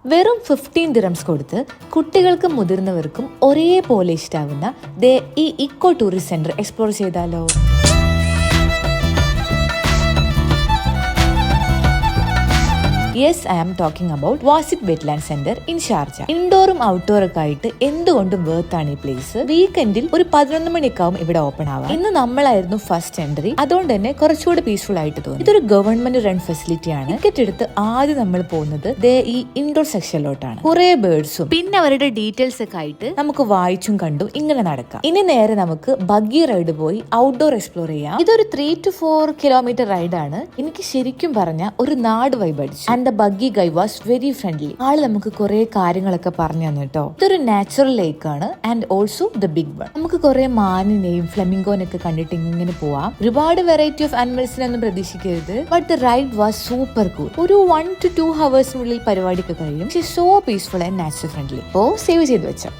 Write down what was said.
വെറും 15 ദിറംസ് കൊടുത്ത് കുട്ടികൾക്കും മുതിർന്നവർക്കും ഒരേപോലെ ഇഷ്ടാവുന്ന ഈ ഇക്കോ ടൂറിസ്റ്റ് സെന്റർ എക്സ്പ്ലോർ ചെയ്താലോ? Yes, I am talking about Wasit wetland centre in Sharjah. ഇൻഡോറും ഔട്ട്ഡോറും ഒക്കെ ആയിട്ട് എന്തുകൊണ്ടും വേർത്ത് ആണ് ഈ പ്ലേസ്. വീക്കെൻഡിൽ ഒരു 11 മണിക്കാവും ഇവിടെ ഓപ്പൺ ആവാം. ഇന്ന് നമ്മളായിരുന്നു ഫസ്റ്റ് എൻട്രി, അതുകൊണ്ട് തന്നെ കുറച്ചുകൂടി പീസ്ഫുൾ ആയിട്ട് തോന്നി. ഇതൊരു ഗവൺമെന്റ് റൺ ഫെസിലിറ്റി ആണ്. ടിക്കറ്റ് എടുത്ത് ആദ്യം നമ്മൾ പോകുന്നത് ഈ ഇൻഡോർ സെക്ഷനിലോട്ടാണ്. കുറെ ബേർഡ്സും പിന്നെ അവരുടെ ഡീറ്റെയിൽസ് ഒക്കെ ആയിട്ട് നമുക്ക് വായിച്ചും കണ്ടു ഇങ്ങനെ നടക്കാം. ഇനി നേരെ നമുക്ക് ബഗ്ഗി റൈഡ് പോയി ഔട്ട്ഡോർ എക്സ്പ്ലോർ ചെയ്യാം. ഇതൊരു 3 to 4 കിലോമീറ്റർ റൈഡാണ്. എനിക്ക് ശരിക്കും പറഞ്ഞ ഒരു നാട് വൈബ് അടിച്ചു. And the buggy guy was very friendly. ആള് നമുക്ക് കുറെ കാര്യങ്ങളൊക്കെ പറഞ്ഞു തന്നു കേട്ടോ. ഇതൊരു നാച്ചുറൽ ലേക്ക് ആണ് and also the big one. നമുക്ക് കുറെ മാനിനെയും ഫ്ലെമിംഗോനൊക്കെ കണ്ടിട്ട് ഇങ്ങനെ പോവാം. ഒരുപാട് വെറൈറ്റി ഓഫ് ആനിമൽസിനൊന്നും പ്രതീക്ഷിക്കരുത്. But the ride was super cool. ഒരു 1 to 2 ഹവേഴ്സിനുള്ളിൽ പരിപാടിയൊക്കെ കഴിയും. So peaceful and natural friendly. Save ചെയ്ത് വെച്ചോ.